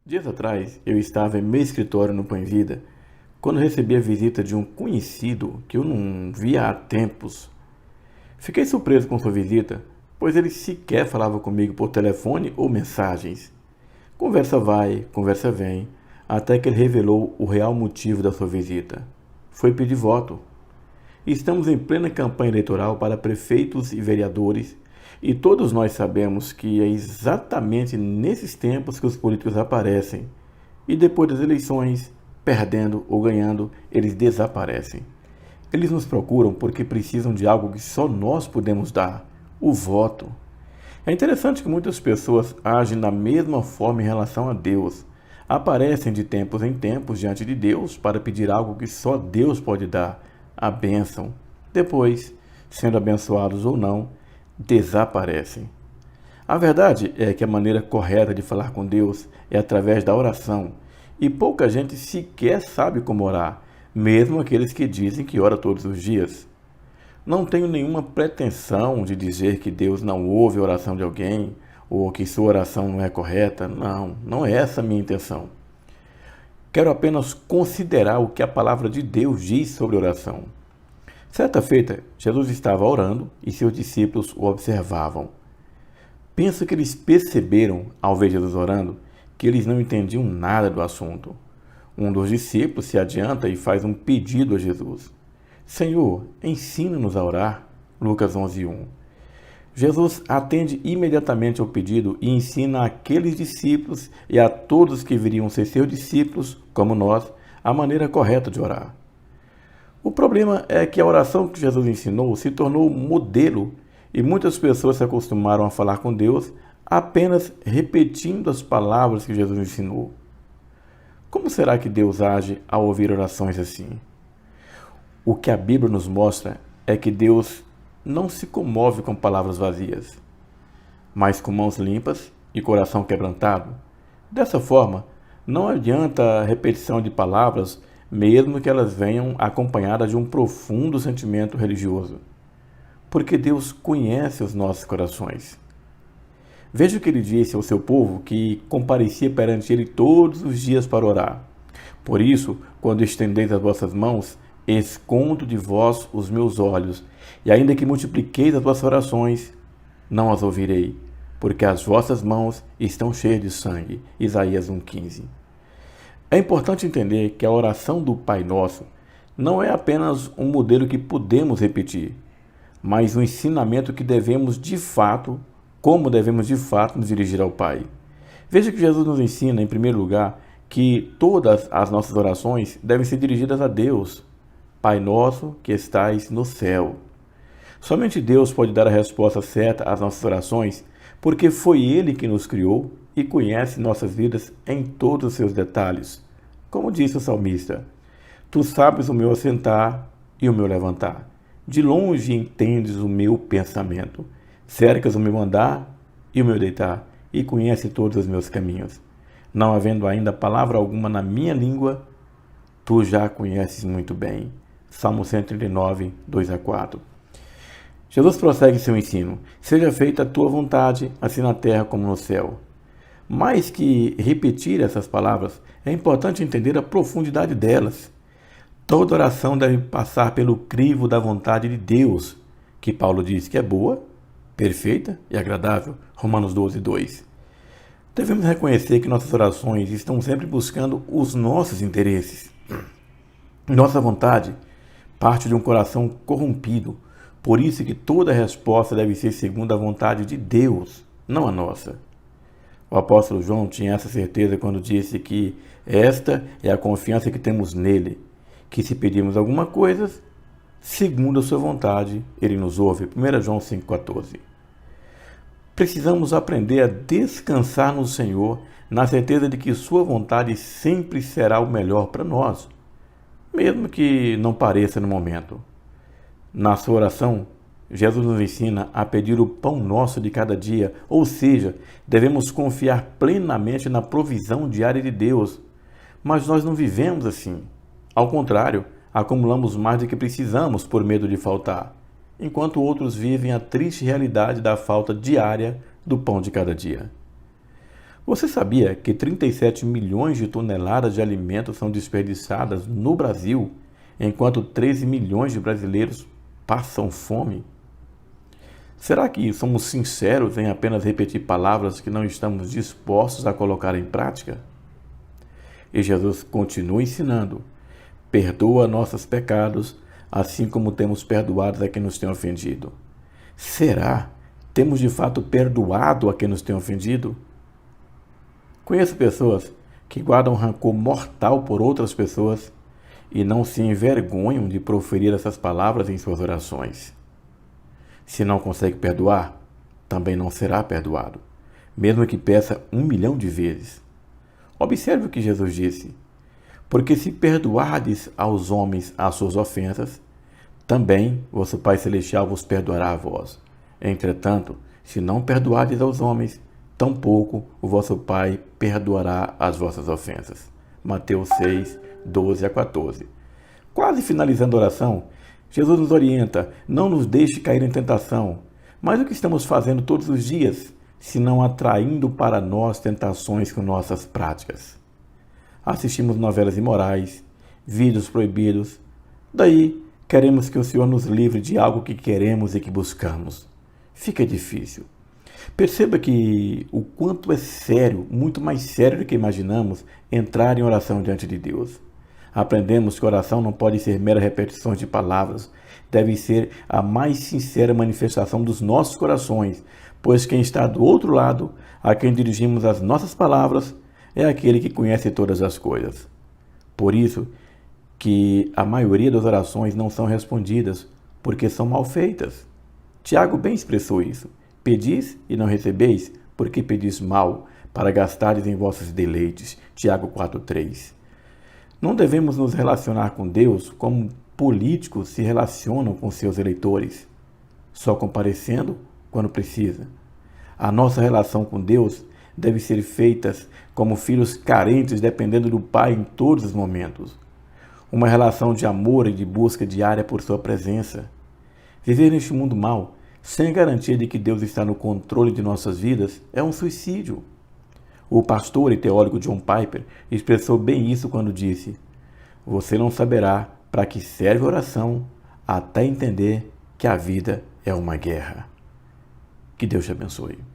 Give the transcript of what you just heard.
Dias atrás, eu estava em meu escritório no Põe Vida, quando recebi a visita de um conhecido que eu não via há tempos. Fiquei surpreso com sua visita, pois ele sequer falava comigo por telefone ou mensagens. Conversa vai, conversa vem, até que ele revelou o real motivo da sua visita. Foi pedir voto. Estamos em plena campanha eleitoral para prefeitos e vereadores, e todos nós sabemos que é exatamente nesses tempos que os políticos aparecem. E depois das eleições, perdendo ou ganhando, eles desaparecem. Eles nos procuram porque precisam de algo que só nós podemos dar: o voto. É interessante que muitas pessoas agem da mesma forma em relação a Deus. Aparecem de tempos em tempos diante de Deus para pedir algo que só Deus pode dar: a bênção. Depois, sendo abençoados ou não, desaparecem. A verdade é que a maneira correta de falar com Deus é através da oração, e pouca gente sequer sabe como orar, mesmo aqueles que dizem que ora todos os dias. Não tenho nenhuma pretensão de dizer que Deus não ouve a oração de alguém ou que sua oração não é correta. Não, não é essa a minha intenção. Quero apenas considerar o que a palavra de Deus diz sobre oração. Certa feita, Jesus estava orando e seus discípulos o observavam. Penso que eles perceberam, ao ver Jesus orando, que eles não entendiam nada do assunto. Um dos discípulos se adianta e faz um pedido a Jesus: Senhor, ensina-nos a orar. Lucas 11:1. Jesus atende imediatamente ao pedido e ensina àqueles discípulos e a todos que viriam ser seus discípulos, como nós, a maneira correta de orar. O problema é que a oração que Jesus ensinou se tornou modelo e muitas pessoas se acostumaram a falar com Deus apenas repetindo as palavras que Jesus ensinou. Como será que Deus age ao ouvir orações assim? O que a Bíblia nos mostra é que Deus não se comove com palavras vazias, mas com mãos limpas e coração quebrantado. Dessa forma, não adianta a repetição de palavras, mesmo que elas venham acompanhadas de um profundo sentimento religioso, porque Deus conhece os nossos corações. Veja o que ele disse ao seu povo que comparecia perante ele todos os dias para orar. Por isso, quando estendeis as vossas mãos, escondo de vós os meus olhos, e ainda que multipliqueis as vossas orações, não as ouvirei, porque as vossas mãos estão cheias de sangue. Isaías 1,15. É importante entender que a oração do Pai Nosso não é apenas um modelo que podemos repetir, mas um ensinamento que devemos de fato, como devemos de fato nos dirigir ao Pai. Veja que Jesus nos ensina, em primeiro lugar, que todas as nossas orações devem ser dirigidas a Deus. Pai nosso que estais no céu. Somente Deus pode dar a resposta certa às nossas orações, porque foi Ele que nos criou e conhece nossas vidas em todos os seus detalhes. Como disse o salmista: Tu sabes o meu assentar e o meu levantar. De longe entendes o meu pensamento. Cercas o meu andar e o meu deitar, e conhece todos os meus caminhos. Não havendo ainda palavra alguma na minha língua, Tu já conheces muito bem. Salmo 139, 2-4. Jesus prossegue seu ensino: Seja feita a tua vontade, assim na terra como no céu. Mais que repetir essas palavras, é importante entender a profundidade delas. Toda oração deve passar pelo crivo da vontade de Deus, que Paulo diz que é boa, perfeita e agradável. Romanos 12:2. Devemos reconhecer que nossas orações estão sempre buscando os nossos interesses. Nossa vontade parte de um coração corrompido. Por isso que toda resposta deve ser segundo a vontade de Deus, não a nossa. O apóstolo João tinha essa certeza quando disse que esta é a confiança que temos nele, que se pedirmos alguma coisa, segundo a sua vontade, ele nos ouve. 1 João 5,14. Precisamos aprender a descansar no Senhor, na certeza de que sua vontade sempre será o melhor para nós, mesmo que não pareça no momento. Na sua oração, Jesus nos ensina a pedir o pão nosso de cada dia, ou seja, devemos confiar plenamente na provisão diária de Deus. Mas nós não vivemos assim. Ao contrário, acumulamos mais do que precisamos por medo de faltar, enquanto outros vivem a triste realidade da falta diária do pão de cada dia. Você sabia que 37 milhões de toneladas de alimentos são desperdiçadas no Brasil, enquanto 13 milhões de brasileiros passam fome? Será que somos sinceros em apenas repetir palavras que não estamos dispostos a colocar em prática? E Jesus continua ensinando: perdoa nossos pecados, assim como temos perdoado a quem nos tem ofendido. Será? Temos de fato perdoado a quem nos tem ofendido? Conheço pessoas que guardam rancor mortal por outras pessoas e não se envergonham de proferir essas palavras em suas orações. Se não consegue perdoar, também não será perdoado, mesmo que peça 1 milhão de vezes. Observe o que Jesus disse: porque se perdoardes aos homens as suas ofensas, também vosso Pai Celestial vos perdoará a vós. Entretanto, se não perdoardes aos homens, tampouco o vosso Pai perdoará as vossas ofensas. Mateus 6, 12 a 14. Quase finalizando a oração, Jesus nos orienta: não nos deixe cair em tentação. Mas o que estamos fazendo todos os dias, se não atraindo para nós tentações com nossas práticas? Assistimos novelas imorais, vídeos proibidos. Daí, queremos que o Senhor nos livre de algo que queremos e que buscamos. Fica difícil. Perceba que o quanto é sério, muito mais sério do que imaginamos, entrar em oração diante de Deus. Aprendemos que oração não pode ser mera repetição de palavras, deve ser a mais sincera manifestação dos nossos corações, pois quem está do outro lado, a quem dirigimos as nossas palavras, é aquele que conhece todas as coisas. Por isso que a maioria das orações não são respondidas, porque são mal feitas. Tiago bem expressou isso: pedis e não recebeis, porque pedis mal, para gastares em vossos deleites. Tiago 4,3. Não devemos nos relacionar com Deus como políticos se relacionam com seus eleitores, só comparecendo quando precisa. A nossa relação com Deus deve ser feita como filhos carentes, dependendo do Pai em todos os momentos. Uma relação de amor e de busca diária por sua presença. Viver neste mundo mau, sem a garantia de que Deus está no controle de nossas vidas, é um suicídio. O pastor e teólogo John Piper expressou bem isso quando disse: você não saberá para que serve a oração até entender que a vida é uma guerra. Que Deus te abençoe.